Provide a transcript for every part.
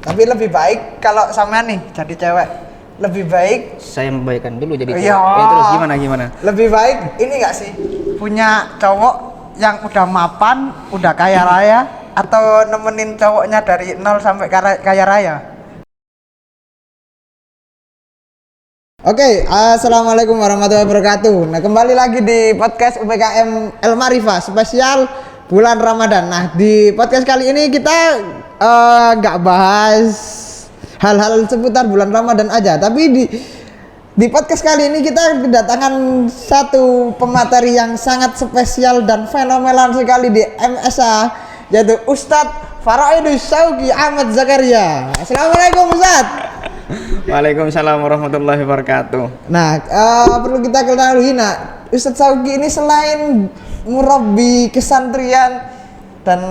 Tapi lebih baik kalau sampean nih jadi cewek, lebih baik saya membaikkan dulu jadi iya. terus gimana? Lebih baik ini enggak sih punya cowok yang udah mapan, udah kaya raya, atau nemenin cowoknya dari nol sampai kaya raya? Oke, assalamualaikum warahmatullahi wabarakatuh. Nah, kembali lagi di podcast UPKM El Marifah spesial bulan Ramadan. Nah, di podcast kali ini kita nggak bahas hal-hal seputar bulan Ramadan aja, tapi di podcast kali ini kita kedatangan satu pemateri yang sangat spesial dan fenomenal sekali di MSA, yaitu Ustadz Faraidus Syauqi Ahmad Zakaria. Assalamualaikum Ustadz. Waalaikumsalam warahmatullahi wabarakatuh. Nah, perlu kita ketahui, Ustadz Syauqi ini selain murabbi kesantrian dan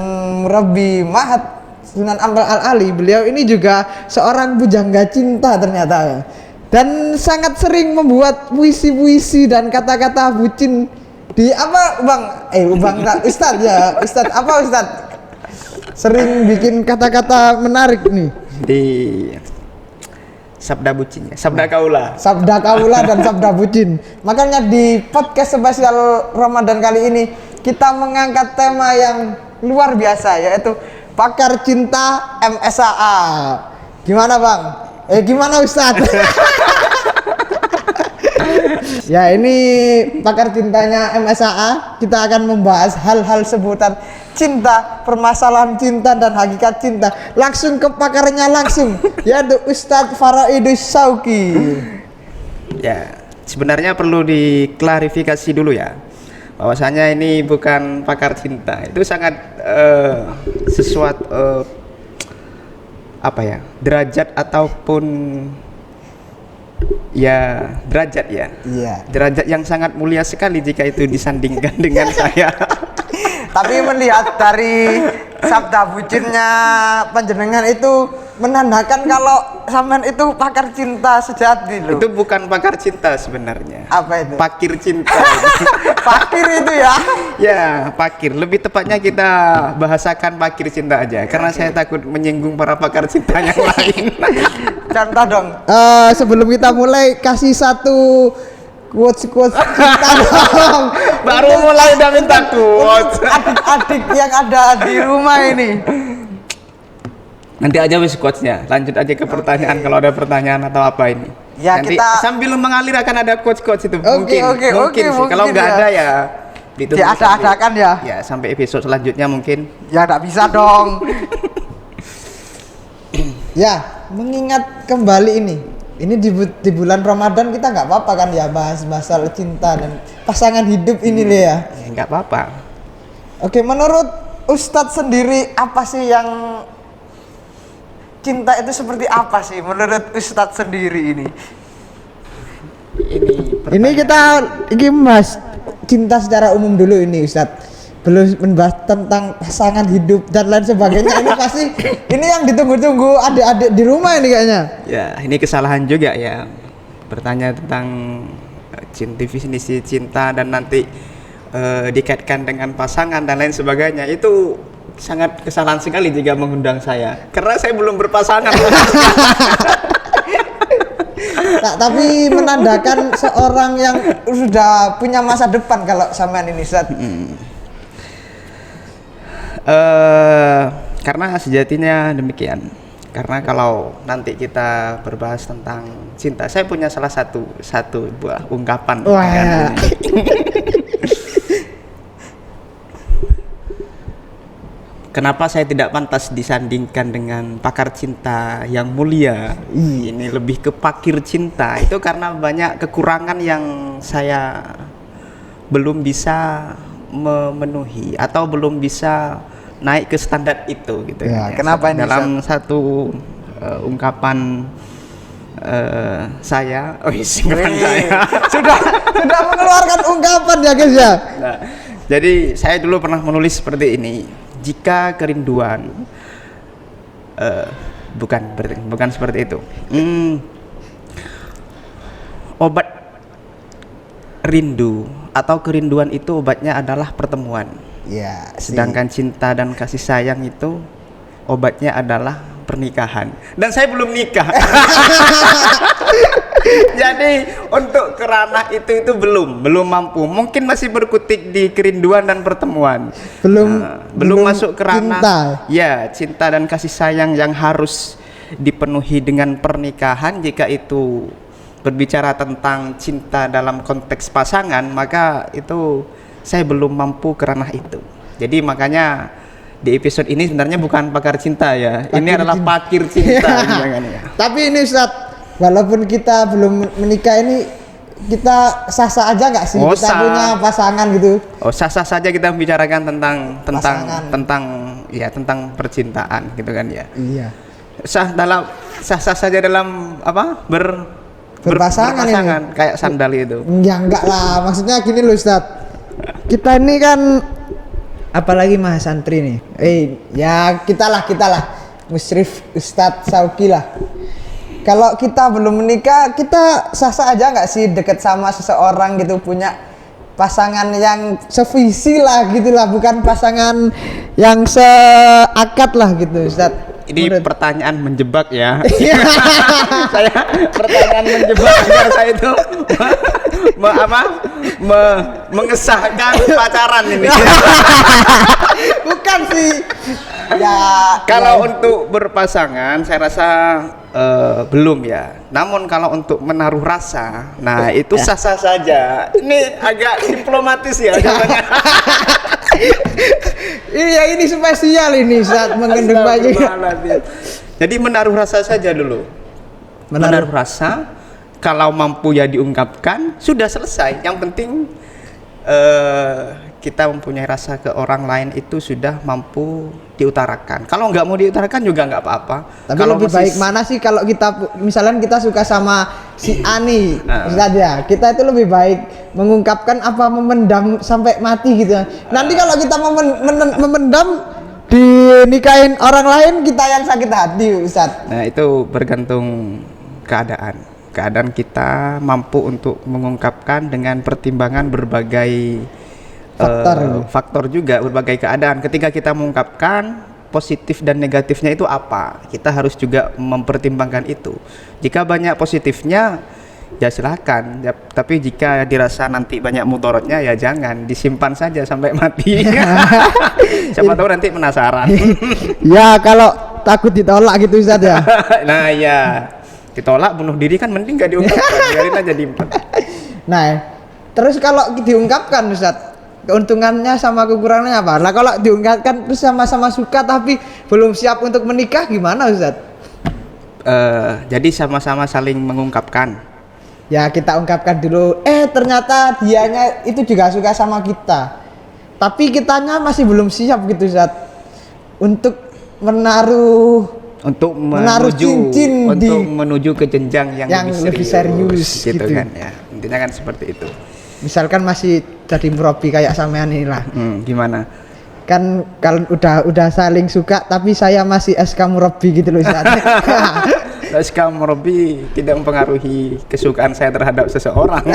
murabbi Ma'had Sunan Ampel Al-Ali, beliau ini juga seorang pujangga cinta ternyata, dan sangat sering membuat puisi-puisi dan kata-kata bucin di apa Ustadz ya, Ustadz apa Ustadz sering bikin kata-kata menarik nih Di sabda bucin, sabda kaula dan sabda bucin. Makanya di podcast spesial Ramadan kali ini kita mengangkat tema yang luar biasa, yaitu pakar cinta MSAA. Gimana Bang? Gimana Ustadz? Ya, ini pakar cintanya MSAA. Kita akan membahas hal-hal seputar cinta, permasalahan cinta dan hakikat cinta. Langsung ke pakarnya langsung, yaitu Ustadz Faraidus Syauqi. Ya, sebenarnya perlu diklarifikasi dulu ya, bahwasanya ini bukan pakar cinta. Itu sangat sesuatu derajat ataupun ya derajat ya. Iya. Derajat yang sangat mulia sekali jika itu disandingkan dengan saya. Tapi melihat dari sabda bucinnya panjenengan itu menandakan kalau sampean itu pakar cinta sejati loh. Itu bukan pakar cinta sebenarnya. Apa itu? Pakir cinta. Pakir itu ya? Ya, pakir. Lebih tepatnya kita bahasakan pakir cinta aja, karena saya takut menyinggung para pakar cinta yang lain. Contoh dong. Sebelum kita mulai, kasih satu quotes cinta dong. Baru mulai udah minta quotes. Adik-adik yang ada di rumah ini. Nanti aja wis quotesnya. Lanjut aja ke pertanyaan, kalau ada pertanyaan atau apa ini. Ya, nanti kita sambil mengalir akan ada quotes itu. Oke, mungkin sih. Kalau nggak ada ya diada-adakan ya. Ya, sampai episode selanjutnya mungkin. Ya nggak bisa dong. Ya, mengingat kembali ini di bulan Ramadan kita nggak apa-apa kan ya bahas masalah cinta dan pasangan hidup ini ya. Ya nggak apa-apa. Oke, menurut Ustadz sendiri apa sih yang cinta itu seperti apa sih menurut Ustadz sendiri ini? Ini kita mas cinta secara umum dulu ini Ustadz. Belum membahas tentang pasangan hidup dan lain sebagainya. Ini pasti ini yang ditunggu-tunggu adik-adik di rumah ini kayaknya. Ya, ini kesalahan juga ya, bertanya tentang definisi cinta dan nanti dikaitkan dengan pasangan dan lain sebagainya. Itu sangat kesalahan sekali jika mengundang saya, karena saya belum berpasangan. Tapi menandakan seorang yang sudah punya masa depan kalau sampean ini Ustaz. Karena sejatinya demikian. Karena kalau nanti kita berbahas tentang cinta, saya punya salah satu buah ungkapan. Wah. Kenapa saya tidak pantas disandingkan dengan pakar cinta yang mulia? Ini lebih ke pakir cinta. Itu karena banyak kekurangan yang saya belum bisa memenuhi atau belum bisa naik ke standar itu gitu ya. Kenapa ini dalam satu ungkapan saya sudah mengeluarkan ungkapan ya guys ya. Nah, jadi saya dulu pernah menulis seperti ini: jika kerinduan bukan seperti itu, obat rindu atau kerinduan itu obatnya adalah pertemuan. Ya, sedangkan cinta dan kasih sayang itu obatnya adalah pernikahan dan saya belum nikah. Jadi untuk ke ranah itu belum mampu. Mungkin masih berkutik di kerinduan dan pertemuan. Belum masuk ke ranah cinta. Ya, cinta dan kasih sayang yang harus dipenuhi dengan pernikahan. Jika itu berbicara tentang cinta dalam konteks pasangan, maka itu saya belum mampu ke ranah itu. Jadi makanya di episode ini sebenarnya bukan pakar cinta ya. Ini adalah pakir cinta. Tapi ini Ustaz, walaupun kita belum menikah ini, kita sah-sah aja nggak sih kita punya pasangan gitu? Oh, sah-sah saja kita membicarakan tentang tentang percintaan gitu kan ya. Iya. Sah-sah saja dalam apa? Berpasangan kayak sandal itu. Ya enggak lah, maksudnya gini loh Ustaz. Kita ini kan apalagi mah santri nih. Ya kita lah Musyrif Ustadz Sauki lah. Kalau kita belum menikah, kita sah-sah aja nggak sih deket sama seseorang gitu, punya pasangan yang sevisi lah gitulah, bukan pasangan yang seakad lah gitu Ustadz. Ini pertanyaan menjebak ya. Saya pertanyaan menjebak agar saya itu mengesahkan pacaran ini. Bukan sih. Ya. Kalau untuk berpasangan, saya rasa belum ya. Namun kalau untuk menaruh rasa, nah itu sah-sah saja. Ini agak diplomatis ya jawabannya. Ini spesial ini saat menggendong baju. Jadi menaruh rasa saja dulu. Menaruh rasa, kalau mampu ya diungkapkan, sudah selesai. Yang penting kita mempunyai rasa ke orang lain itu sudah mampu diutarakan. Kalau nggak mau diutarakan juga nggak apa-apa. Tapi kalau lebih baik mana sih kalau kita misalnya kita suka sama si Ani, saja kita itu lebih baik mengungkapkan apa memendam sampai mati gitu. Nanti kalau kita memendam dinikahin orang lain, kita yang sakit hati Ustaz. Nah itu bergantung keadaan kita mampu untuk mengungkapkan dengan pertimbangan berbagai faktor juga, berbagai keadaan. Ketika kita mengungkapkan positif dan negatifnya itu apa, kita harus juga mempertimbangkan itu. Jika banyak positifnya ya silahkan ya, tapi jika dirasa nanti banyak mudaratnya ya jangan, disimpan saja sampai mati. Siapa tahu nanti penasaran. Ya kalau takut ditolak gitu Ustaz ya. Nah ya, ditolak bunuh diri kan mending gak diungkapkan, biarin aja diimpan. Nah terus kalau diungkapkan Ustaz, keuntungannya sama kekurangannya apa? Nah kalau diungkapkan terus sama-sama suka tapi belum siap untuk menikah gimana Ustaz? Jadi sama-sama saling mengungkapkan. Ya kita ungkapkan dulu, ternyata dianya itu juga suka sama kita, tapi kitanya masih belum siap gitu Ustaz untuk menaruh cincin untuk menuju ke jenjang yang lebih serius gitu kan ya. Intinya kan seperti itu. Misalkan masih jadi murabi kayak sampean inilah. Gimana? Kan kalau udah saling suka tapi saya masih SK murabi gitu loh Ustaz. SK murabi tidak mempengaruhi kesukaan saya terhadap seseorang.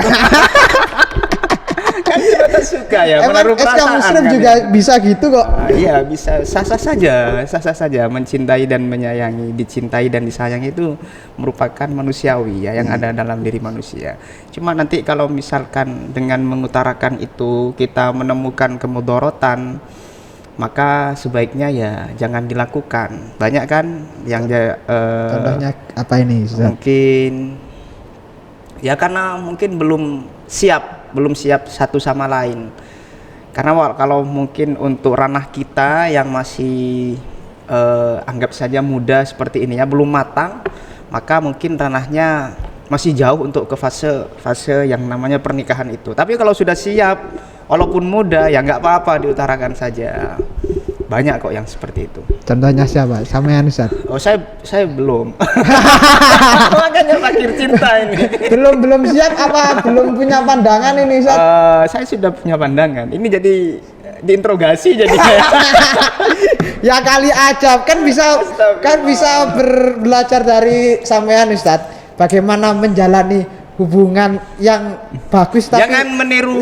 Kan kita suka ya, menaruh perasaan. SK muslim kan juga ya? Bisa gitu kok. Iya bisa, sah-sah saja mencintai dan menyayangi, dicintai dan disayangi itu merupakan manusiawi ya, yang ada dalam diri manusia. Cuma nanti kalau misalkan dengan mengutarakan itu kita menemukan kemudorotan, maka sebaiknya ya jangan dilakukan. Banyak kan yang contohnya apa ini Ustaz? Mungkin ya karena mungkin belum siap satu sama lain. Karena kalau mungkin untuk ranah kita yang masih anggap saja muda seperti ini ya, belum matang, maka mungkin ranahnya masih jauh untuk ke fase yang namanya pernikahan itu. Tapi kalau sudah siap, walaupun muda ya nggak apa-apa, diutarakan saja. Banyak kok yang seperti itu. Contohnya siapa? Sampean Ustaz? Oh saya belum. Makanya fakir cinta ini. belum siap apa belum punya pandangan ini Ustaz? Saya sudah punya pandangan. Ini jadi diinterogasi jadi. Ya kali aja kan bisa belajar dari sampean Ustaz. Bagaimana menjalani hubungan yang bagus tapi jangan meniru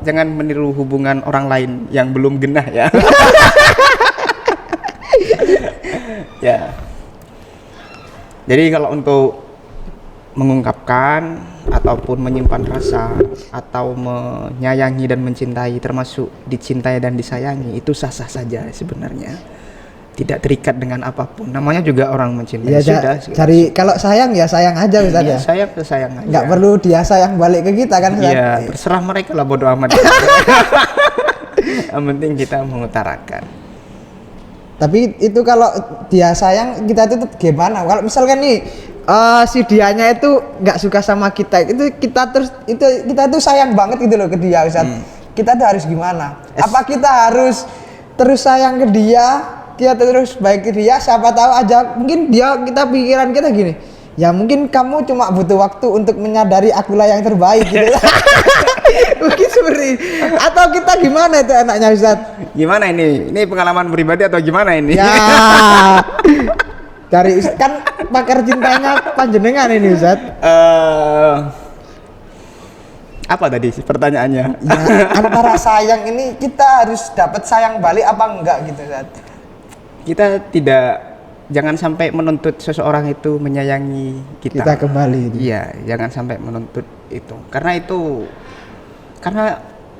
jangan meniru hubungan orang lain yang belum genah ya. Ya. Jadi kalau untuk mengungkapkan ataupun menyimpan rasa atau menyayangi dan mencintai, termasuk dicintai dan disayangi, itu sah-sah saja sebenarnya. Tidak terikat dengan apapun. Namanya juga orang mencintai. Ya, Sudah. cari kalau sayang ya sayang aja Ustaz Iya, ya. sayang aja. Nggak perlu dia sayang balik ke kita kan Ustaz. Iya, terserah mereka lah, bodo amat. Yang penting kita mengutarakan. Tapi itu kalau dia sayang kita itu gimana? Kalau misalkan nih si dianya itu nggak suka sama kita, itu kita tuh sayang banget gitu loh ke dia Ustaz. Kita tuh harus gimana? Apa kita harus terus sayang ke dia? Kita terus baik ke dia, siapa tahu aja mungkin kita pikiran kita gini, ya mungkin kamu cuma butuh waktu untuk menyadari akulah yang terbaik gitu. Mungkin seperti atau kita gimana itu enaknya Ustaz? Gimana ini? Ini pengalaman pribadi atau gimana ini? Ya. Dari kan pakar cintanya panjenengan ini Ustaz. Apa tadi pertanyaannya? Ya, antara sayang ini kita harus dapat sayang balik apa enggak gitu Ustaz? Kita jangan sampai menuntut seseorang itu menyayangi kita. Kita kembali. Iya, jangan sampai menuntut itu. Karena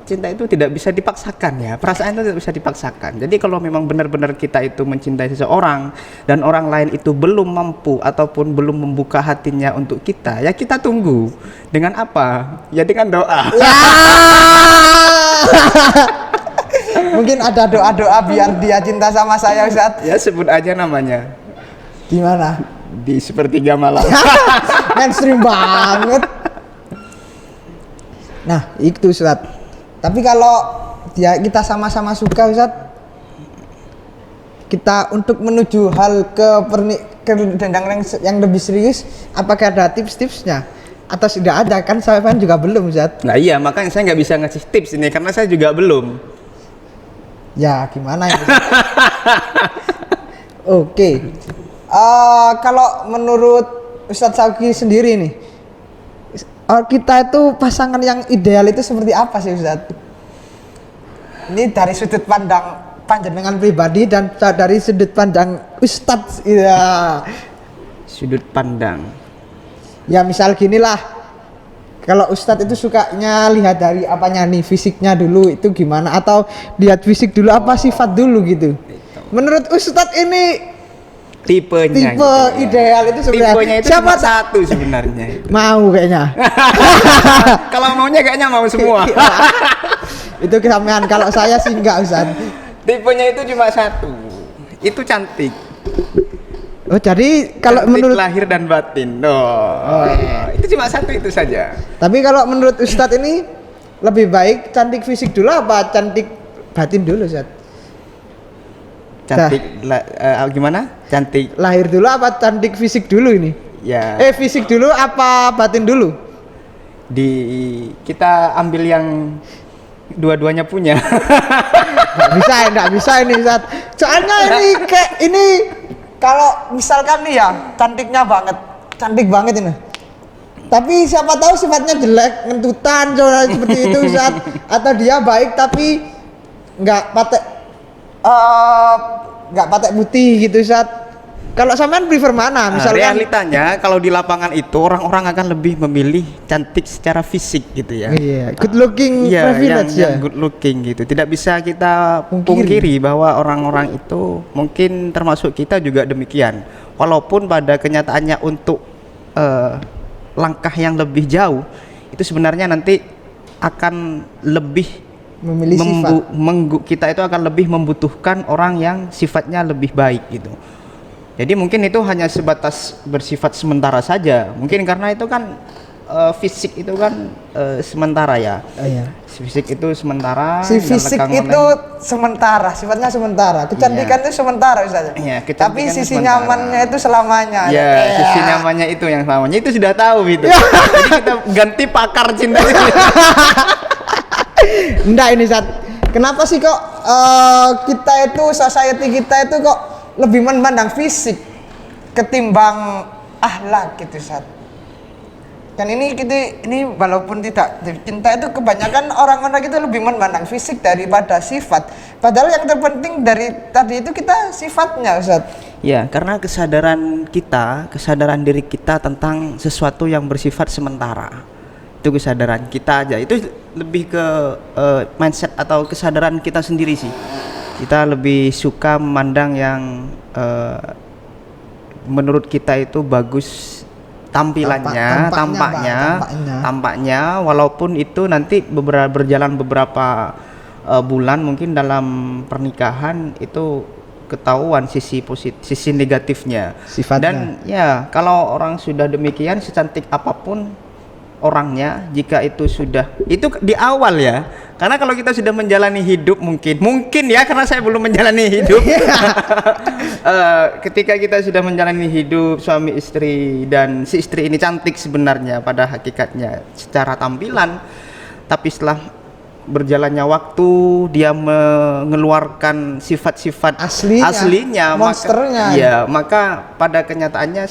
cinta itu tidak bisa dipaksakan ya. Perasaan itu tidak bisa dipaksakan. Jadi kalau memang benar-benar kita itu mencintai seseorang dan orang lain itu belum mampu ataupun belum membuka hatinya untuk kita, ya kita tunggu. Dengan apa? Ya dengan doa. Ya. Mungkin ada doa-doa biar dia cinta sama saya Ustaz. Ya sebut aja namanya. Di mana? Di sepertiga malam. Mainstream banget. Nah, itu Ustaz. Tapi kalau kita sama-sama suka Ustaz, kita untuk menuju hal ke jenjang yang lebih serius, apakah ada tips-tipsnya? Atau sudah ada? Kan saya kan juga belum Ustaz. Nah iya, makanya saya nggak bisa ngasih tips ini karena saya juga belum. Ya gimana ya? Oke. Kalau menurut Ustadz Syauqi sendiri nih, kita itu pasangan yang ideal itu seperti apa sih Ustadz? Ini dari sudut pandang panjenengan pribadi dan dari sudut pandang Ustadz. Ya. Sudut pandang. Ya misal gini lah. Kalau Ustadz itu sukanya lihat dari apanya nih, fisiknya dulu itu gimana, atau lihat fisik dulu apa sifat dulu gitu. Menurut Ustadz ini tipe gitu, ideal itu sebenarnya tipenya itu siapa cuma satu sebenarnya itu. Mau kayaknya. Kalau maunya kayaknya mau semua. Itu kesamaan, kalau saya sih enggak Ustadz. Tipenya itu cuma satu. Itu cantik. Oh jadi kalau cantik menurut lahir dan batin. Itu cuma satu itu saja. Tapi kalau menurut Ustadz ini lebih baik cantik fisik dulu apa cantik batin dulu Ustadz? Cantik gimana? Cantik lahir dulu apa cantik fisik dulu ini? Ya. Fisik dulu apa batin dulu? Kita ambil yang dua-duanya punya. Nggak bisa ini Ustadz. Soalnya ini kalau misalkan nih ya cantik banget ini. Tapi siapa tahu sifatnya jelek, ngentutan seperti itu Ustadz. Atau dia baik tapi nggak patek putih gitu Ustadz. Kalau sampean prefer mana? Misalkan realitanya kalau di lapangan itu orang-orang akan lebih memilih cantik secara fisik gitu ya. Iya, good looking privilege yang good looking gitu. Tidak bisa kita pungkiri bahwa orang-orang itu mungkin termasuk kita juga demikian. Walaupun pada kenyataannya untuk langkah yang lebih jauh itu sebenarnya nanti akan lebih memilih sifat. Kita itu akan lebih membutuhkan orang yang sifatnya lebih baik gitu. Jadi mungkin itu hanya sebatas bersifat sementara saja. Mungkin karena itu kan fisik itu kan sementara ya. Iya. Fisik itu sementara. Si fisik itu sementara, sifatnya sementara. Kecantikan itu sementara Ustaz. Iya, tapi sisi nyamannya itu selamanya. Ya, sisi nyamannya itu yang selamanya. Itu sudah tahu gitu. Jadi kita ganti pakar cinta. Enggak ini Ustaz. Kenapa sih kok kita itu society kita itu kok lebih memandang fisik ketimbang akhlak gitu Ustaz. Kan ini walaupun tidak cinta itu kebanyakan orang-orang itu lebih memandang fisik daripada sifat. Padahal yang terpenting dari tadi itu kita sifatnya Ustaz. Ya, karena kesadaran diri kita tentang sesuatu yang bersifat sementara. Itu kesadaran kita aja. Itu lebih ke mindset atau kesadaran kita sendiri sih. Kita lebih suka memandang yang menurut kita itu bagus tampilannya, tampaknya, walaupun itu nanti berjalan beberapa bulan, mungkin dalam pernikahan itu ketahuan sisi negatifnya sifatnya. Dan ya kalau orang sudah demikian, secantik apapun orangnya, jika itu sudah itu di awal ya, karena kalau kita sudah menjalani hidup mungkin ya, karena saya belum menjalani hidup. Ketika kita sudah menjalani hidup suami istri, dan si istri ini cantik sebenarnya pada hakikatnya secara tampilan, tapi setelah berjalannya waktu dia mengeluarkan sifat-sifat aslinya, monsternya, maka pada kenyataannya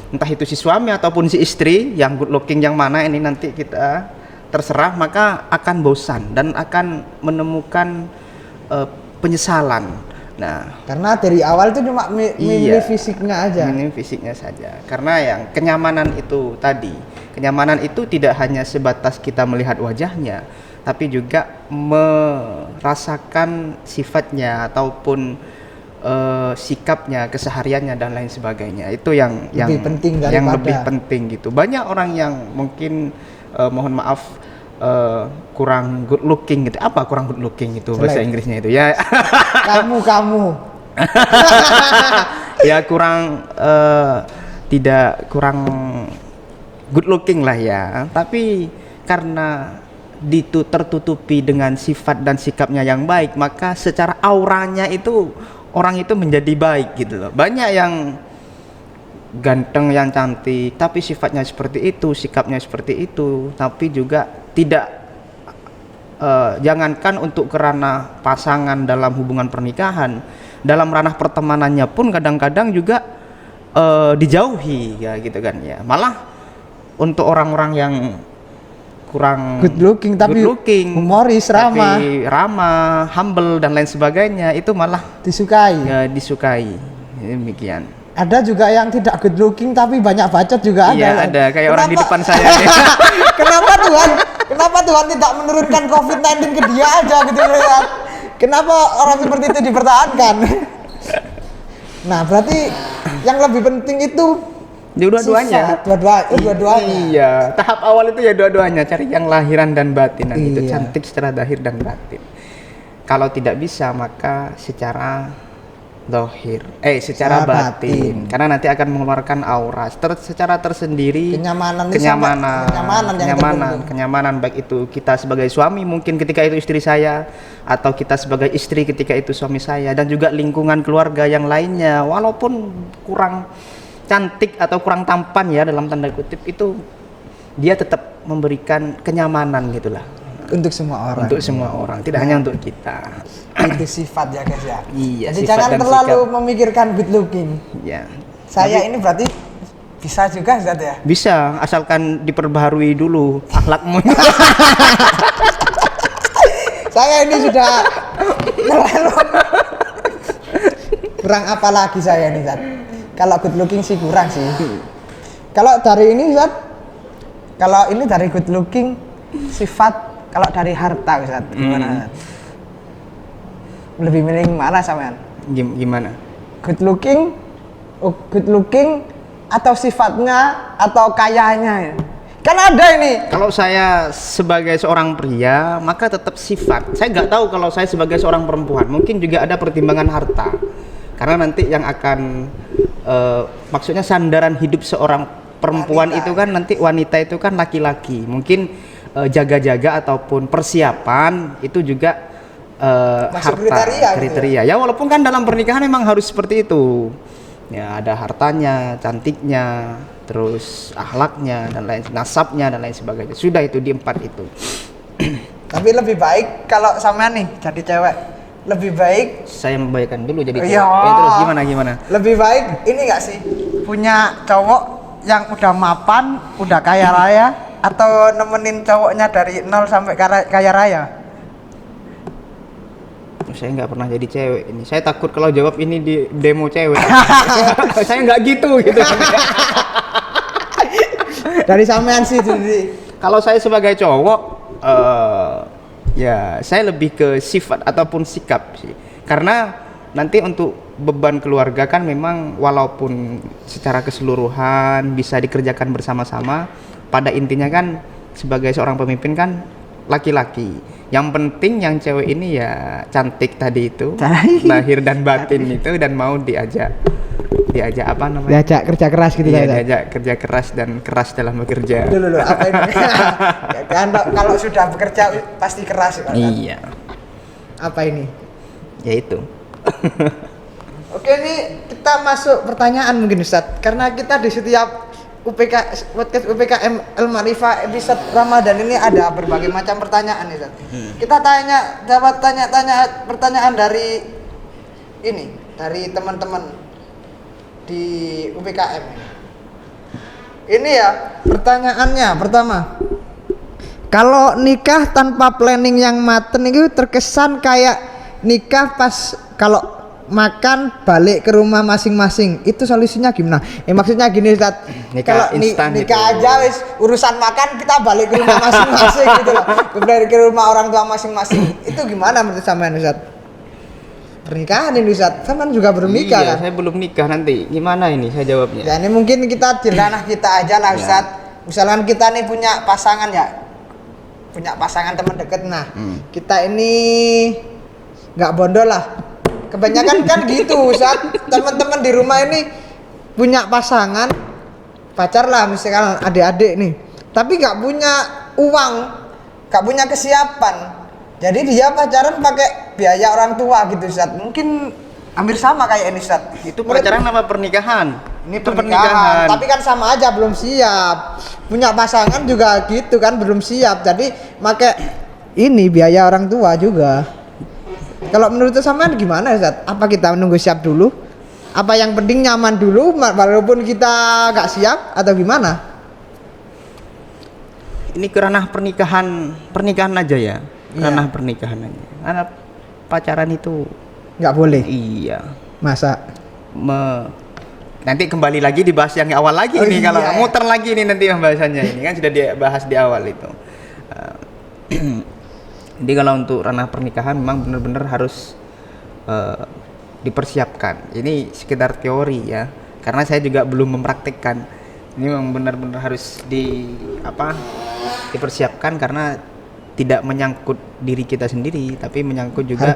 entah itu si suami ataupun si istri yang good looking yang mana ini, nanti kita terserah, maka akan bosan dan akan menemukan penyesalan. Nah, karena dari awal itu cuma milih fisiknya aja. Milih fisiknya saja. Karena yang kenyamanan itu tadi, kenyamanan itu tidak hanya sebatas kita melihat wajahnya, tapi juga merasakan sifatnya ataupun sikapnya, kesehariannya dan lain sebagainya. Itu yang lebih penting gitu. Banyak orang yang mungkin mohon maaf kurang good looking gitu. Apa kurang good looking itu bahasa Inggrisnya itu ya? kamu ya kurang kurang good looking lah ya. Tapi karena tertutupi dengan sifat dan sikapnya yang baik, maka secara auranya itu orang itu menjadi baik gitu loh. Banyak yang ganteng, yang cantik, tapi sifatnya seperti itu, sikapnya seperti itu, tapi juga tidak jangankan untuk kerana pasangan dalam hubungan pernikahan, dalam ranah pertemanannya pun kadang-kadang juga dijauhi ya gitu kan ya. Malah untuk orang-orang yang kurang good looking tapi humoris, ramah, humble dan lain sebagainya, itu malah disukai. Demikian. Ada juga yang tidak good looking tapi banyak bacot juga ada. Iya, ada kayak orang di depan saya nih. Kenapa Tuhan tidak menurunkan COVID-19 ke dia aja gitu kan? Kenapa orang seperti itu dipertahankan? Nah, berarti yang lebih penting itu dua-duanya. Iya, tahap awal itu ya dua-duanya, cari yang lahiran dan batinan. Itu cantik secara lahir dan batin. Kalau tidak bisa, maka secara secara batin. Karena nanti akan mengeluarkan aura secara tersendiri, kenyamanan baik itu kita sebagai suami, mungkin ketika itu istri saya, atau kita sebagai istri ketika itu suami saya, dan juga lingkungan keluarga yang lainnya, walaupun kurang cantik atau kurang tampan ya dalam tanda kutip, itu dia tetap memberikan kenyamanan gitulah untuk semua orang, tidak hanya untuk kita. Itu sifat ya guys ya. Iya, jadi jangan terlalu memikirkan good looking ya. Saya ini berarti bisa juga Zat ya? Bisa, asalkan diperbaharui dulu akhlakmu. Saya ini sudah kurang apa lagi saya ini Zat? Kalau good looking sih kurang sih. Kalau dari ini Zat, kalau ini dari good looking, sifat, kalau dari harta Zat, gimana? Lebih milih mana sampean? Gimana? Good looking atau sifatnya atau kayanya? Kan ada ini. Kalau saya sebagai seorang pria, maka tetap sifat. Saya nggak tahu kalau saya sebagai seorang perempuan, mungkin juga ada pertimbangan harta. Karena nanti yang akan maksudnya sandaran hidup seorang perempuan wanita. Itu kan nanti wanita itu kan laki-laki. Mungkin jaga-jaga ataupun persiapan itu juga harta kriteria. Ya walaupun kan dalam pernikahan memang harus seperti itu. Ya ada hartanya, cantiknya, terus akhlaknya dan lain, nasabnya dan lain sebagainya. Sudah itu di 4 itu. Tapi lebih baik kalau sama nih jadi cewek, lebih baik saya membayarkan dulu jadi cewek. Ya, terus gimana? Lebih baik ini enggak sih punya cowok yang udah mapan, udah kaya raya, atau nemenin cowoknya dari 0 sampai kaya raya? Saya nggak pernah jadi cewek ini. Saya takut kalau jawab ini di demo cewek. Saya nggak gitu. Dari sampean sih jadi. Kalau saya sebagai cowok, ya saya lebih ke sifat ataupun sikap sih. Karena nanti untuk beban keluarga kan memang walaupun secara keseluruhan bisa dikerjakan bersama-sama, pada intinya kan sebagai seorang pemimpin kan laki-laki. Yang penting yang cewek ini ya cantik tadi itu, lahir dan batin itu, dan mau diajak apa namanya? Diajak kerja keras gitu Iya, ya. diajak kerja keras dan keras dalam bekerja. Loh, apa ini? Kan kalau sudah bekerja pasti keras kan? Iya. Apa ini? Ya itu. Oke, ini kita masuk pertanyaan mungkin Ustadz, karena kita di setiap podcast UPKM El Marifah episode Ramadan ini ada berbagai macam pertanyaan nih Ustadz. Kita dapat tanya pertanyaan dari teman-teman di UPKM ini. Ini ya pertanyaannya pertama. Kalau nikah tanpa planning yang mateng itu terkesan kayak nikah pas kalau makan balik ke rumah masing-masing. Itu solusinya gimana? Maksudnya gini Ustaz. Kalau nikah aja wis urusan makan kita balik ke rumah masing-masing gitu loh. Balik ke rumah orang tua masing-masing. Itu gimana menurut sampean Ustaz? Pernikahan ini Ustaz. Sampean juga belum nikah kan? Saya belum nikah nanti. Gimana ini saya jawabnya? Ya ini mungkin kita di ranah kita aja lah Ustaz. Misalkan kita nih punya pasangan ya. Punya pasangan teman deket. Nah, kita ini nggak bodoh lah. Kebanyakan kan gitu Ustaz, teman-teman di rumah ini punya pasangan, pacar lah misalkan adik-adik nih, tapi nggak punya uang, nggak punya kesiapan, jadi dia pacaran pakai biaya orang tua gitu Ustaz. Mungkin hampir sama kayak ini Ustaz. Itu pacaran apa pernikahan? Ini pernikahan, tapi kan sama aja belum siap. Punya pasangan juga gitu kan belum siap, jadi pakai ini biaya orang tua juga. Kalau menurut sampean gimana Ustaz? Apa kita menunggu siap dulu? Apa yang penting nyaman dulu walaupun kita gak siap atau gimana? Ini ke ranah pernikahan aja ya. Ranah pernikahan aja. Karena pacaran itu Gak boleh. Iya. Masa? Nanti kembali lagi dibahas yang awal lagi nih kalau muter lagi nih nanti pembahasannya ini kan sudah dibahas di awal itu. Jadi kalau untuk ranah pernikahan memang benar-benar harus dipersiapkan. Ini sekedar teori ya, karena saya juga belum mempraktikkan. Ini memang benar-benar harus dipersiapkan karena tidak menyangkut diri kita sendiri, tapi menyangkut juga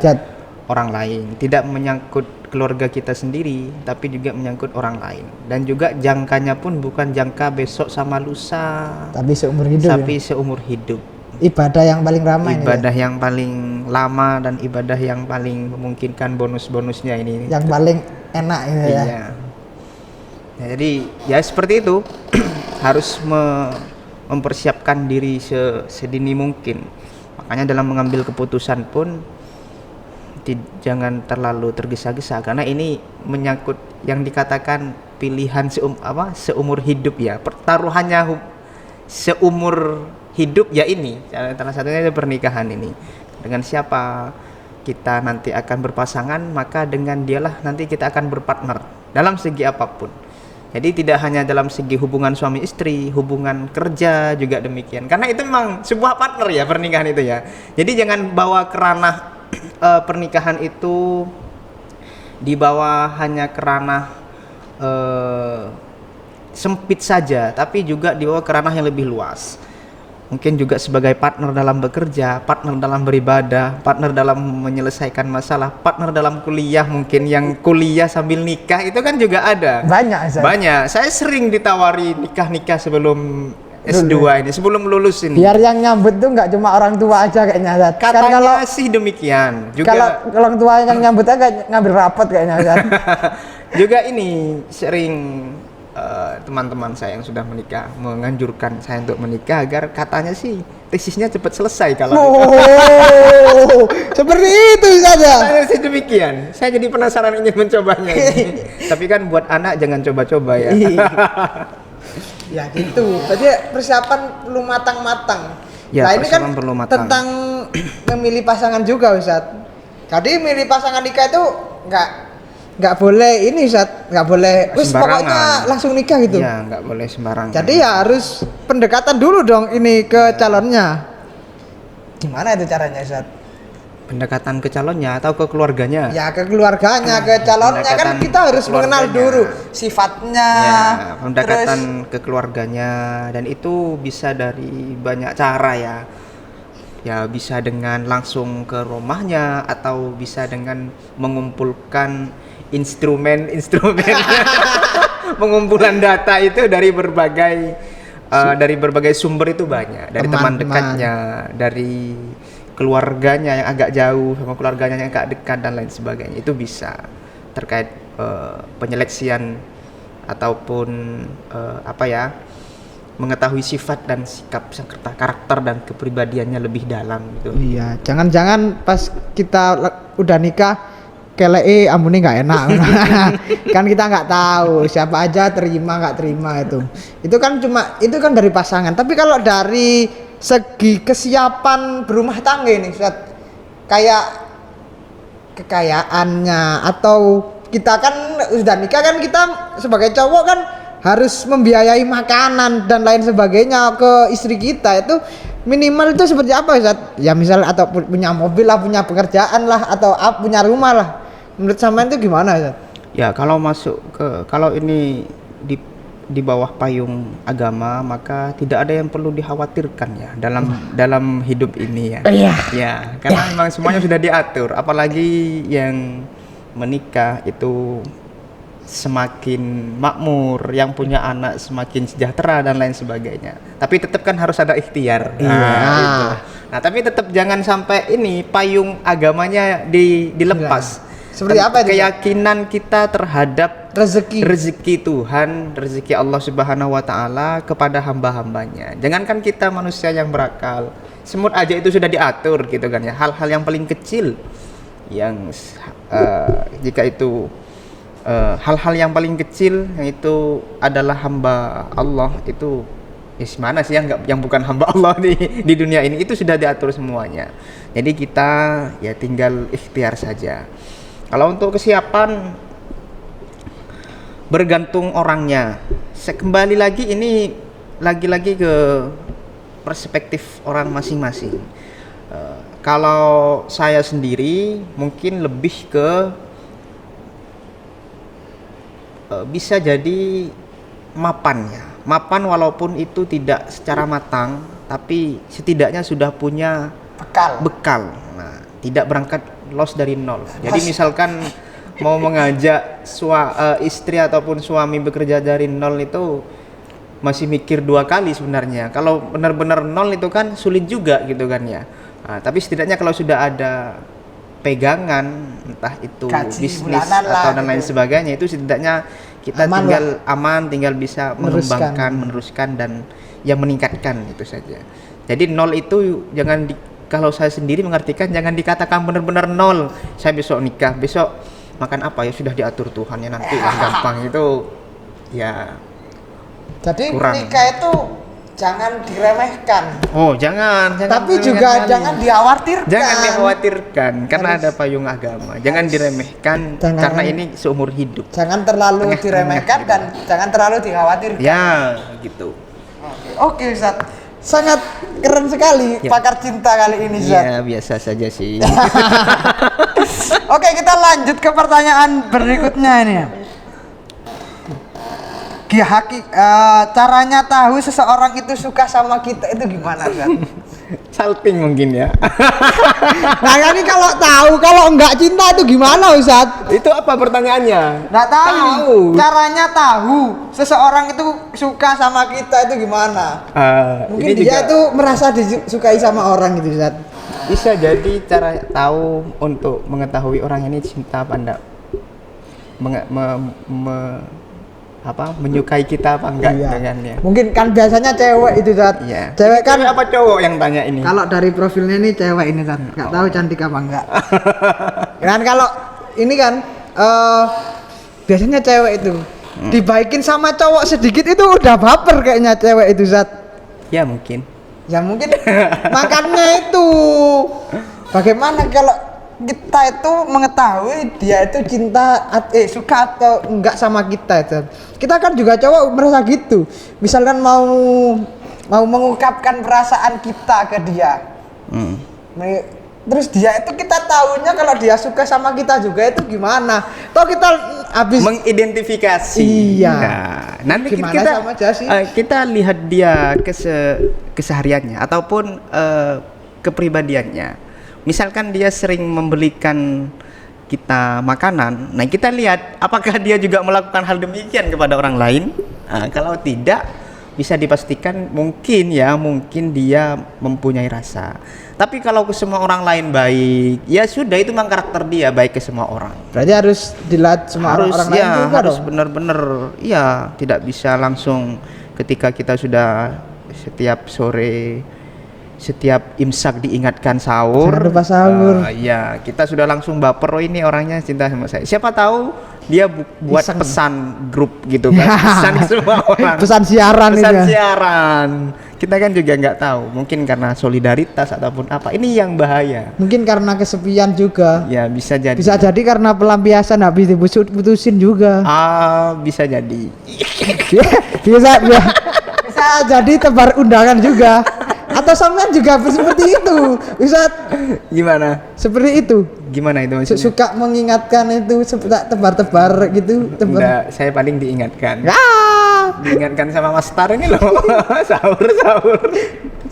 orang lain. Tidak menyangkut keluarga kita sendiri, tapi juga menyangkut orang lain. Dan juga jangkanya pun bukan jangka besok sama lusa, tapi seumur hidup. Seumur hidup. Ibadah yang paling ramai. Ibadah yang paling lama dan ibadah yang paling memungkinkan bonus-bonusnya ini. Yang paling enak ini ya. Iya. Ya, jadi ya seperti itu. Harus mempersiapkan diri sedini mungkin. Makanya dalam mengambil keputusan pun jangan terlalu tergesa-gesa karena ini menyangkut yang dikatakan pilihan seumur hidup ya. Pertaruhannya seumur hidup ya ini salah satunya pernikahan ini. Dengan siapa kita nanti akan berpasangan, maka dengan dialah nanti kita akan berpartner dalam segi apapun. Jadi tidak hanya dalam segi hubungan suami istri, hubungan kerja juga demikian. Karena itu memang sebuah partner ya pernikahan itu ya. Jadi jangan bawa ke ranah pernikahan itu dibawa hanya ke ranah sempit saja, tapi juga dibawa ke ranah yang lebih luas. Mungkin juga sebagai partner dalam bekerja, partner dalam beribadah, partner dalam menyelesaikan masalah, partner dalam kuliah, mungkin yang kuliah sambil nikah itu kan juga ada. Banyak. Saya sering ditawari nikah sebelum S2 ini, sebelum lulus ini. Biar yang nyambut tuh nggak cuma orang tua aja kayaknya Zat. Katanya kalau sih demikian. Juga kalau orang tua yang nyambut aja ngambil rapot kayaknya Zat. Juga ini sering teman-teman saya yang sudah menikah menganjurkan saya untuk menikah agar katanya sih tesisnya cepat selesai kalau seperti itu saja. Saya sih demikian. Saya jadi penasaran ingin mencobanya ini. Tapi kan buat anak jangan coba-coba ya. Ya gitu. Jadi persiapan perlu matang-matang. Ya, nah ini kan perlu matang. tentang memilih pasangan juga Ustaz. Jadi milih pasangan nikah itu nggak boleh ini Ustaz, nggak boleh wis pokoknya langsung nikah gitu. Iya, nggak boleh sembarangan. Jadi ya harus pendekatan dulu dong ini ke calonnya. Gimana itu caranya Ustaz? Pendekatan ke calonnya atau ke keluarganya? Ya ke keluarganya, ke calonnya kan kita harus mengenal dulu sifatnya. Ya, pendekatan ke keluarganya dan itu bisa dari banyak cara ya. Ya bisa dengan langsung ke rumahnya atau bisa dengan mengumpulkan instrumen pengumpulan data itu dari berbagai sumber itu banyak, dari teman dekatnya, dari keluarganya yang agak jauh sama keluarganya yang agak dekat dan lain sebagainya. Itu bisa terkait penyeleksian ataupun mengetahui sifat dan sikap serta karakter dan kepribadiannya lebih dalam gitu. Iya, jangan-jangan pas kita udah nikah kelei ambune nggak enak. Kan kita nggak tahu siapa aja terima nggak terima itu. Itu kan dari pasangan. Tapi kalau dari segi kesiapan berumah tangga ini, Ustaz, kayak kekayaannya atau kita kan sudah nikah kan kita sebagai cowok kan harus membiayai makanan dan lain sebagainya ke istri kita, itu minimal itu seperti apa Ustaz? Ya misal atau punya mobil lah, punya pekerjaan lah, atau punya rumah lah. Menurut sampean itu gimana Ustaz? Ya kalau kalau ini di bawah payung agama maka tidak ada yang perlu dikhawatirkan ya dalam hidup ini ya. Iya. Ya, karena memang semuanya sudah diatur, apalagi yang menikah itu semakin makmur, yang punya anak semakin sejahtera dan lain sebagainya. Tapi tetap kan harus ada ikhtiar. Gitu. Nah, tapi tetap jangan sampai ini payung agamanya dilepas. Seperti apa itu? Keyakinan kita terhadap rezeki Tuhan, rezeki Allah Subhanahu wa taala kepada hamba-hambanya. Jangankan kita manusia yang berakal, semut aja itu sudah diatur gitu kan ya. Hal-hal yang paling kecil yang jika itu hal-hal yang paling kecil yang itu adalah hamba Allah, itu mana sih yang bukan hamba Allah di dunia ini, itu sudah diatur semuanya. Jadi kita ya tinggal ikhtiar saja. Kalau untuk kesiapan bergantung orangnya. Kembali lagi ini lagi-lagi ke perspektif orang masing-masing. Kalau saya sendiri mungkin lebih ke bisa jadi mapan walaupun itu tidak secara matang, tapi setidaknya sudah punya bekal. Nah, tidak berangkat los dari nol. Jadi misalkan mau mengajak istri ataupun suami bekerja dari nol itu masih mikir 2 kali sebenarnya. Kalau benar-benar nol itu kan sulit juga gitu kan ya. Nah, tapi setidaknya kalau sudah ada pegangan, entah itu bisnis atau dan lain sebagainya, itu setidaknya kita tinggal bisa mengembangkan, meneruskan dan yang meningkatkan itu saja. Jadi nol itu kalau saya sendiri mengartikan jangan dikatakan benar-benar nol. Saya besok nikah, besok makan apa ya sudah diatur Tuhan ya, nanti lah gampang itu ya. Jadi nikah itu jangan diremehkan. Oh, jangan tapi juga jangan dikhawatirkan. Jangan dikhawatirkan karena ada payung agama. Jangan diremehkan karena ini seumur hidup. Jangan terlalu diremehkan dan jangan terlalu dikhawatirkan. Ya, gitu. Oke, Ustaz. Sangat keren sekali pakar cinta kali ini, Ustaz. Iya, biasa saja sih. Oke, kita lanjut ke pertanyaan berikutnya ini ya. Caranya tahu seseorang itu suka sama kita itu gimana, Ustaz? Salting mungkin ya. Nah, ini kalau enggak cinta itu gimana, Ustaz? Itu apa pertanyaannya? Nggak tahu. Caranya tahu seseorang itu suka sama kita itu gimana? Mungkin ini dia itu merasa disukai sama orang gitu, Ustaz. Bisa jadi cara tahu untuk mengetahui orang ini cinta apa enggak. Menyukai kita apa enggak dengannya. Mungkin kan biasanya cewek itu, Zat. Iya. Cewek kan apa cowok yang tanya ini? Kalau dari profilnya ini cewek ini, Zat. Enggak tahu cantik apa enggak. Kan kalau ini kan biasanya cewek itu dibaikin sama cowok sedikit itu udah baper kayaknya cewek itu, Zat. Ya mungkin. Makanya itu. Bagaimana kalau kita itu mengetahui dia itu suka atau enggak sama kita itu. Kita kan juga cowok merasa gitu. Misalkan mau mengungkapkan perasaan kita ke dia. Terus dia itu kita tahunya kalau dia suka sama kita juga itu gimana? Toh kita habis mengidentifikasi. Iya. Nah, nanti Gimana kita sama aja sih? Kita lihat dia kesehariannya ataupun kepribadiannya. Misalkan dia sering membelikan kita makanan, nah kita lihat apakah dia juga melakukan hal demikian kepada orang lain. Nah, kalau tidak, bisa dipastikan mungkin dia mempunyai rasa. Tapi kalau ke semua orang lain baik, ya sudah, itu memang karakter dia baik ke semua orang. Berarti harus dilihat semua orang lain juga harus dong. benar-benar ya, tidak bisa langsung ketika kita sudah setiap sore, setiap imsak diingatkan sahur. Jangan lupa sahur. Ya, kita sudah langsung baper, oh ini orangnya cinta sama saya. Siapa tahu dia buat Iseng. pesan grup gitu kan, pesan ke semua orang. Pesan siaran Pesan itu ya. siaran. Kita kan juga nggak tahu, mungkin karena solidaritas ataupun apa. Ini yang bahaya. Mungkin karena kesepian juga. Ya, bisa jadi. Bisa jadi karena pelampiasan habis diputusin juga. Bisa jadi. bisa jadi tebar undangan juga. Atau sampean juga seperti itu. Bisa Gimana? seperti itu. Gimana itu maksudnya? Suka mengingatkan itu tebar-tebar gitu. Enggak, saya paling diingatkan. Diingatkan sama Mas Tar ini loh. sahur.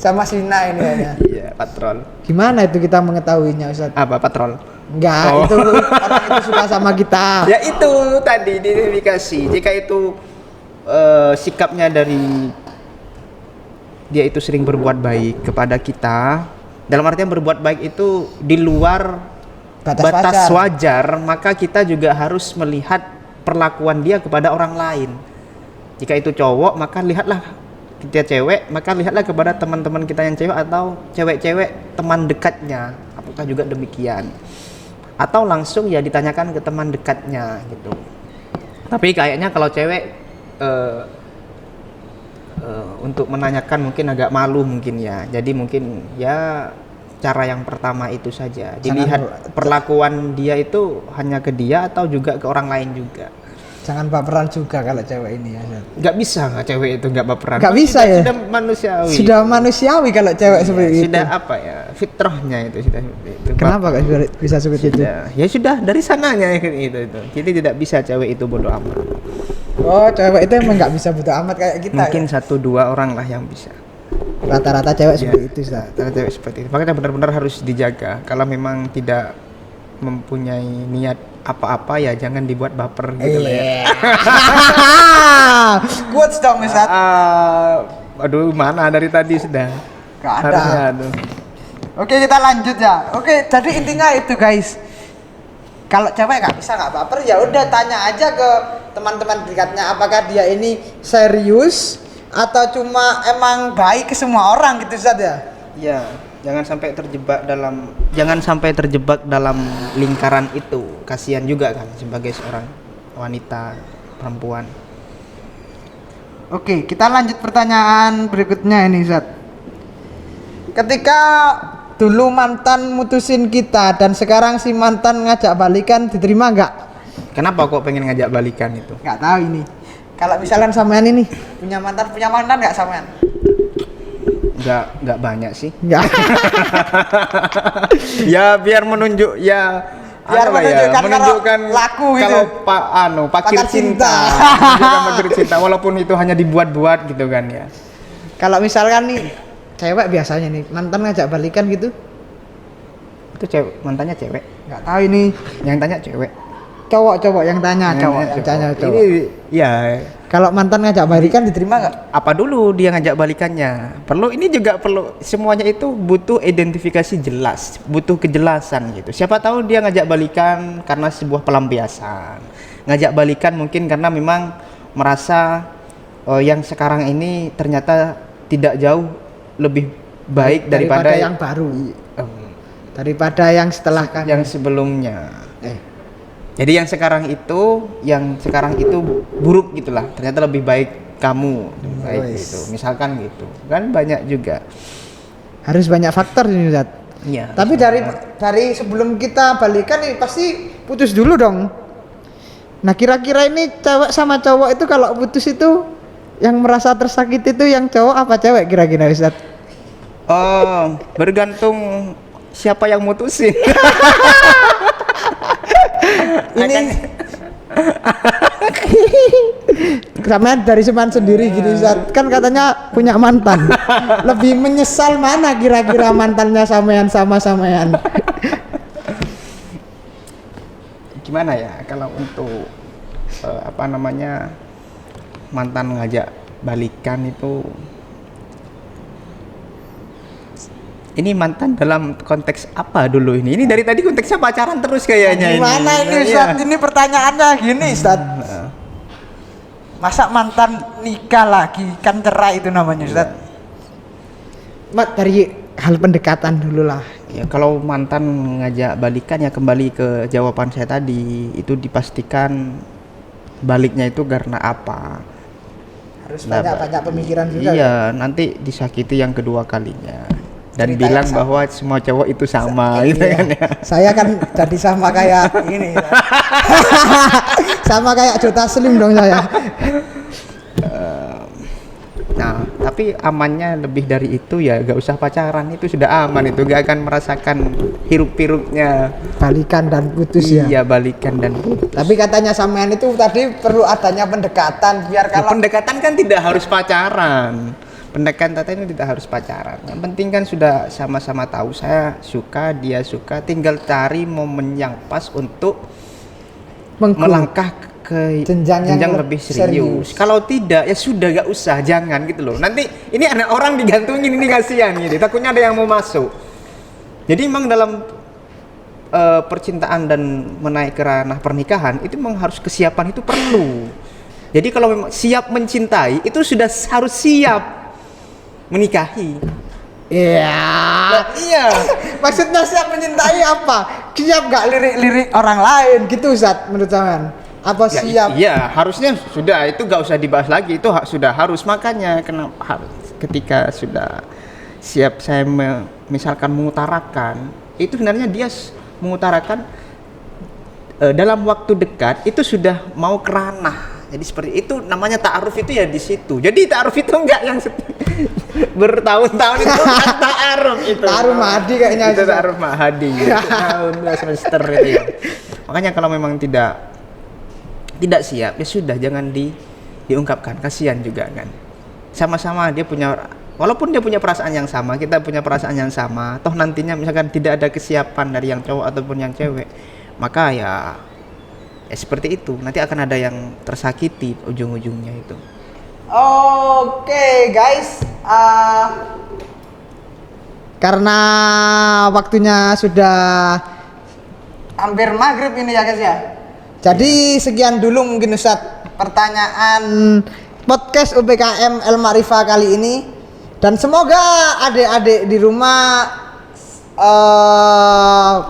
Sama Sina ini ya. Iya, patrol. Gimana itu kita mengetahuinya, Ustaz? Apa patrol? Enggak, itu orang itu suka sama kita. Ya itu tadi diidentifikasi. Jika itu sikapnya dari dia itu sering berbuat baik kepada kita, dalam artian berbuat baik itu di luar batas wajar, maka kita juga harus melihat perlakuan dia kepada orang lain. Jika itu cowok, maka lihatlah, kita cewek, maka lihatlah kepada teman-teman kita yang cewek atau cewek-cewek teman dekatnya, apakah juga demikian, atau langsung ya ditanyakan ke teman dekatnya gitu. Tapi kayaknya kalau cewek untuk menanyakan mungkin agak malu mungkin ya. Jadi mungkin ya cara yang pertama itu saja. Dilihat perlakuan dia itu hanya ke dia atau juga ke orang lain juga. Jangan baperan juga kalau cewek ini ya. Nggak bisa nggak cewek itu nggak baperan. Nggak bisa ya. Sudah manusiawi. Sudah manusiawi kalau cewek seperti itu. Sudah apa ya, fitrahnya itu sudah seperti itu. Kenapa kok bisa seperti itu? Ya sudah dari sananya itu. Jadi tidak bisa cewek itu bodoh amat. Oh, cewek itu emang nggak bisa butuh amat kayak kita. Mungkin ya? 1-2 orang lah yang bisa. Rata-rata cewek Ya, seperti itu, Ustaz. rata-rata cewek seperti itu. Makanya benar-benar harus dijaga. Kalau memang tidak mempunyai niat apa-apa ya jangan dibuat baper gitu lah ya. Quotes dong, Ustaz. Aduh, mana dari tadi sudah. Nggak ada. Harusnya, aduh. Oke, kita lanjut ya. Oke, jadi intinya itu, guys. Kalau cewek nggak bisa nggak baper, ya udah tanya aja ke teman-teman dekatnya apakah dia ini serius atau cuma emang baik ke semua orang gitu, Ustaz ya. Iya, jangan sampai terjebak dalam lingkaran itu. Kasihan juga kan sebagai seorang wanita, perempuan. Oke, kita lanjut pertanyaan berikutnya ini, Ustaz. Ketika dulu mantan mutusin kita dan sekarang si mantan ngajak balikan, diterima nggak? Kenapa kok pengen ngajak balikan itu? Nggak tahu ini. Kalau misalnya sampean ini punya mantan nggak sampean? Nggak banyak sih. Nggak. Ya biar menunjuk ya. Biar menunjukkan laku gitu. Kalau pakir cinta. Menunjukkan pakir cinta walaupun itu hanya dibuat-buat gitu kan ya. Kalau misalkan nih cewek biasanya nih mantan ngajak balikan gitu, Itu mantannya cewek. nggak tahu ini. Yang tanya cewek. Cowok yang tanya, cowok. Ini ya. Kalau mantan ngajak balikan diterima nggak? Apa dulu dia ngajak balikannya? Perlu semuanya itu butuh identifikasi jelas, butuh kejelasan gitu. Siapa tahu dia ngajak balikan karena sebuah pelampiasan. Ngajak balikan mungkin karena memang merasa yang sekarang ini ternyata tidak jauh lebih baik daripada yang baru. Daripada yang setelah kan. yang sebelumnya. Jadi yang sekarang itu buruk gitulah. Ternyata lebih baik kamu, baik gitu. Misalkan gitu. Kan banyak juga. Harus banyak faktor ini, Ustaz. Iya. Tapi dari sebelum kita balikan nih pasti putus dulu dong. Nah kira-kira ini cewek sama cowok itu kalau putus itu yang merasa tersakiti itu yang cowok apa cewek kira-kira Ustaz? Oh, bergantung siapa yang mutusin. Ini karena dari Suman sendiri gitu Ustaz. Kan katanya punya mantan. Lebih menyesal mana kira-kira mantannya sampean sama sampean? Gimana ya kalau untuk mantan ngajak balikan itu, ini mantan dalam konteks apa dulu ini? Ini dari tadi konteksnya pacaran terus kayaknya. Gimana ini Ustaz? Ini pertanyaannya gini Ustaz. Masa mantan nikah lagi, kan cerai itu namanya Ustaz. Mat, dari hal pendekatan dulu lah. Ya kalau mantan ngajak balikan ya kembali ke jawaban saya tadi, itu dipastikan baliknya itu karena apa. Harus banyak pemikiran juga. Iya, nanti disakiti yang kedua kalinya. Dan Cerita bilang yang bahwa semua cowok itu sama gitu Iya. kan ya. Saya kan jadi sama kayak ini. Sama kayak Jota Slim dong saya. Nah, tapi amannya lebih dari itu ya, gak usah pacaran, itu sudah aman, itu gak akan merasakan hiruk-pikuknya Balikan dan putus ya. iya balikan dan putus. Tapi katanya sampean itu tadi perlu adanya pendekatan biar Nah, kalau pendekatan kan tidak harus pacaran. Pendekatan itu tidak harus pacaran. Yang penting kan sudah sama-sama tahu saya suka, dia suka, tinggal cari momen yang pas untuk melangkah ke jenjang yang lebih serius. Kalau tidak ya sudah gak usah, jangan gitu loh. Nanti ini ada orang digantungin, ini kasihan gitu. Takutnya ada yang mau masuk. Jadi memang dalam percintaan dan menaik ke ranah pernikahan itu memang harus kesiapan itu perlu. Jadi kalau memang siap mencintai itu sudah harus siap menikahi. iya. Iya. Maksudnya siap mencintai apa? Siap gak lirik-lirik orang lain gitu Ustaz menurut sampean? Apa Ya, siap? iya, harusnya sudah itu gak usah dibahas lagi, itu sudah harus. Makanya kenapa harus ketika sudah siap saya misalkan mengutarakan, itu sebenarnya dia mengutarakan dalam waktu dekat itu sudah mau ke ranah. Jadi seperti itu namanya ta'aruf itu ya di situ. Jadi ta'aruf itu enggak yang bertahun-tahun itu kan ta'aruf itu. Ta'aruf Mahadi kayaknya. Itu ta'aruf Mahadi. Tahun 2 semester itu ya. Makanya kalau memang tidak siap ya sudah jangan diungkapkan, kasihan juga kan. Sama-sama dia punya, walaupun dia punya perasaan yang sama, kita punya perasaan yang sama, toh nantinya misalkan tidak ada kesiapan dari yang cowok ataupun yang cewek, maka ya seperti itu, nanti akan ada yang tersakiti ujung-ujungnya itu. Oke guys, karena waktunya sudah hampir maghrib ini ya guys ya. Jadi sekian dulu mungkin Ustadz pertanyaan podcast UPKM El Ma'rifah kali ini, dan semoga adik-adik di rumah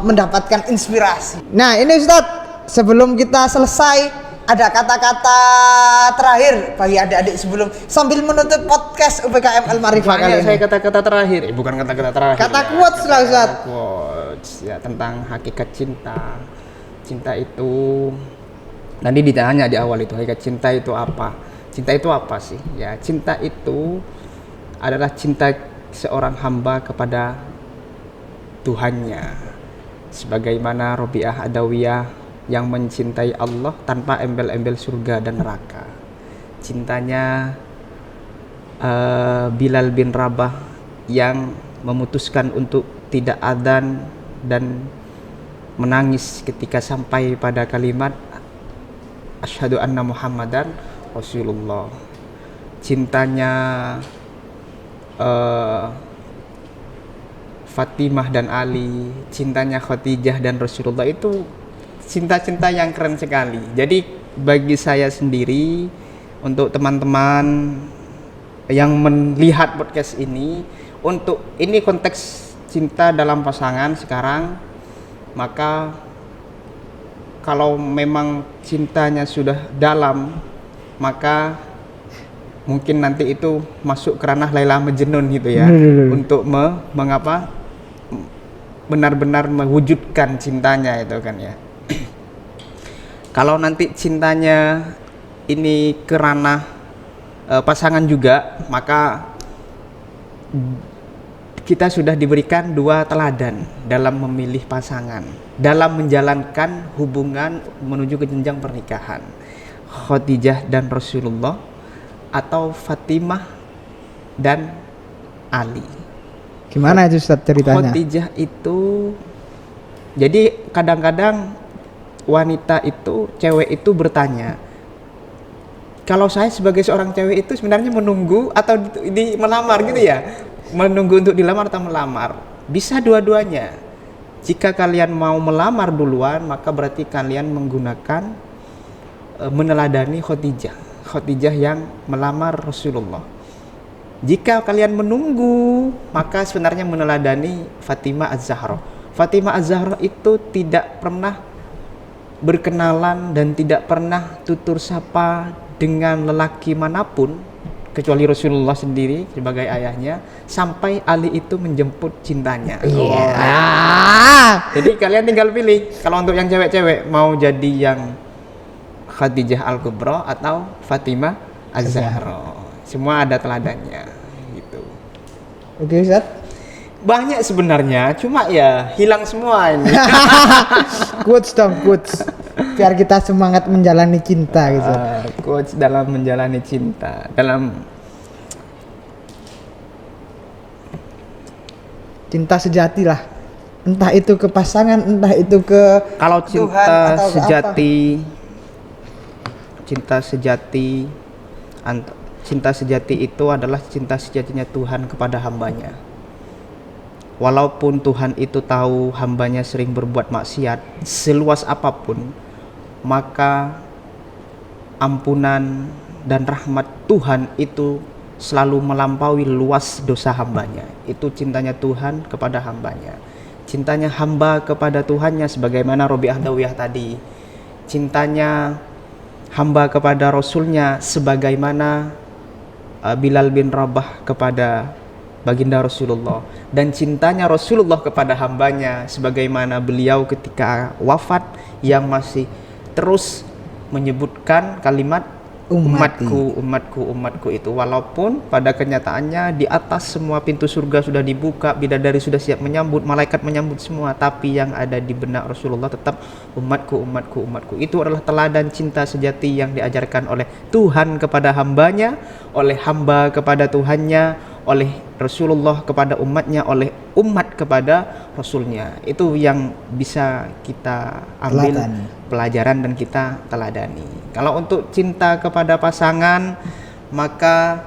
mendapatkan inspirasi. Nah ini Ustadz, sebelum kita selesai ada kata-kata terakhir bagi adik-adik sebelum sambil menutup podcast UPKM El Ma'rifah kali ini. Saya kata-kata terakhir, bukan kata-kata terakhir. Kata quotes lah Ustadz. Quotes ya tentang hakikat cinta. Cinta itu nanti ditanya di awal itu, hakikat cinta itu apa? Cinta itu apa sih? Ya, cinta itu adalah cinta seorang hamba kepada Tuhannya. Sebagaimana Robiah Adawiyah yang mencintai Allah tanpa embel-embel surga dan neraka. Cintanya Bilal bin Rabah yang memutuskan untuk tidak adzan dan menangis ketika sampai pada kalimat asyhadu anna Muhammadan Rasulullah. Cintanya Fatimah dan Ali, cintanya Khadijah dan Rasulullah, itu cinta-cinta yang keren sekali. Jadi bagi saya sendiri, untuk teman-teman yang melihat podcast ini, untuk ini konteks cinta dalam pasangan sekarang, maka kalau memang cintanya sudah dalam, maka mungkin nanti itu masuk ke ranah Laila Majnun gitu ya. Untuk benar-benar mewujudkan cintanya itu kan ya. Kalau nanti cintanya ini ke ranah pasangan juga, maka kita sudah diberikan 2 teladan dalam memilih pasangan, dalam menjalankan hubungan menuju ke jenjang pernikahan. Khadijah dan Rasulullah atau Fatimah dan Ali. Gimana itu Ustaz ceritanya? Khadijah itu, jadi kadang-kadang wanita itu, cewek itu bertanya, kalau saya sebagai seorang cewek itu sebenarnya menunggu atau di melamar gitu ya? Menunggu untuk dilamar atau melamar? Bisa dua-duanya. Jika kalian mau melamar duluan, maka berarti kalian menggunakan meneladani Khadijah yang melamar Rasulullah. Jika kalian menunggu, maka sebenarnya meneladani Fatimah Az-Zahra. Fatimah Az-Zahra itu tidak pernah berkenalan dan tidak pernah tutur sapa dengan lelaki manapun kecuali Rasulullah sendiri sebagai ayahnya, sampai Ali itu menjemput cintanya. Jadi kalian tinggal pilih, kalau untuk yang cewek-cewek mau jadi yang Khadijah Al-Kubra atau Fatimah Az-Zahra. Semua ada teladannya gitu. Oke Ustaz. Banyak sebenarnya, cuma ya hilang semua ini. Quotes dong, quotes. Biar kita semangat menjalani cinta gitu. Quotes dalam menjalani cinta, dalam cinta sejati lah. Entah itu ke pasangan, entah itu ke kalau Tuhan cinta atau ke sejati, cinta sejati itu adalah cinta sejatinya Tuhan kepada hambanya. Walaupun Tuhan itu tahu hambanya sering berbuat maksiat seluas apapun, maka ampunan dan rahmat Tuhan itu selalu melampaui luas dosa hambanya. Itu cintanya Tuhan kepada hambanya. Cintanya hamba kepada Tuhannya sebagaimana Robiah Dawiyah tadi. Cintanya hamba kepada Rasulnya sebagaimana Bilal bin Rabah kepada baginda Rasulullah. Dan cintanya Rasulullah kepada hambanya sebagaimana beliau ketika wafat yang masih terus menyebutkan kalimat umatku itu, walaupun pada kenyataannya di atas semua pintu surga sudah dibuka, bidadari sudah siap menyambut, malaikat menyambut semua, tapi yang ada di benak Rasulullah tetap umatku. Itu adalah teladan cinta sejati yang diajarkan oleh Tuhan kepada hambanya, oleh hamba kepada Tuhannya, oleh Rasulullah kepada umatnya, oleh umat kepada Rasulnya. Itu yang bisa kita ambil pelajaran dan kita teladani. Kalau untuk cinta kepada pasangan, maka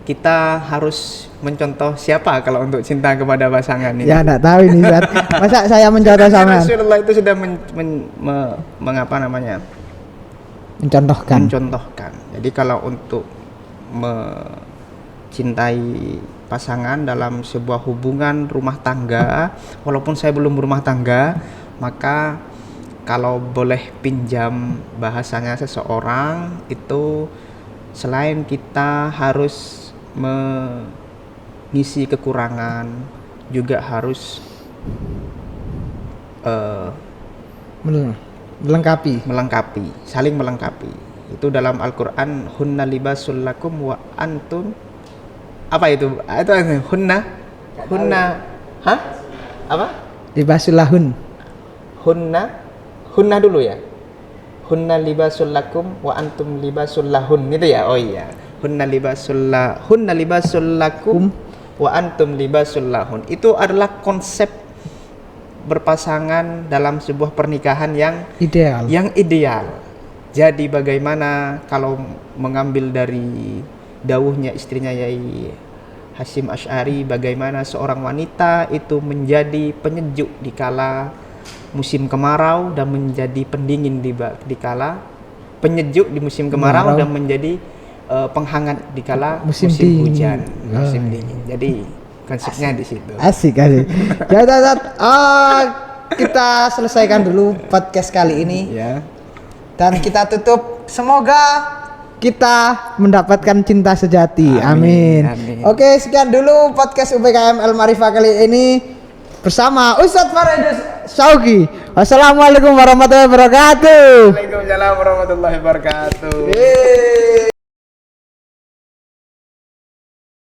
kita harus mencontoh siapa kalau untuk cinta kepada pasangan ini? Ya enggak tahu ini Ustaz. Masa saya mencontoh sama Rasulullah itu sudah mencontohkan. Jadi kalau untuk mencintai pasangan dalam sebuah hubungan rumah tangga, walaupun saya belum berumah tangga, maka kalau boleh pinjam bahasanya seseorang itu, selain kita harus mengisi kekurangan, juga harus saling melengkapi. Itu dalam Al-Qur'an, hunna libasul lakum wa antum, apa itu? Itu hunna apa? Libasul lahun. Hunna dulu ya. Hunna libasul lakum wa antum libasul lahun, gitu ya. Oh iya. Hunna libasul lakum wa antum libasul lahun. Itu adalah konsep berpasangan dalam sebuah pernikahan yang ideal. Jadi bagaimana kalau mengambil dari dawuhnya istrinya Yai Hasyim Asy'ari, bagaimana seorang wanita itu menjadi penyejuk di kala musim kemarau dan menjadi pendingin di kala penyejuk di musim kemarau dan menjadi penghangat di kala musim hujan, musim dingin. Jadi konsepnya di situ. Asik. Ya, kita selesaikan dulu podcast kali ini. Ya. Dan kita tutup. Semoga kita mendapatkan cinta sejati. Amin. Amin. Oke, sekian dulu podcast UPKM El Marifah kali ini bersama Ustadz Faridus Syauqi. Wassalamualaikum warahmatullahi wabarakatuh. Waalaikumsalam warahmatullahi wabarakatuh. Yeay.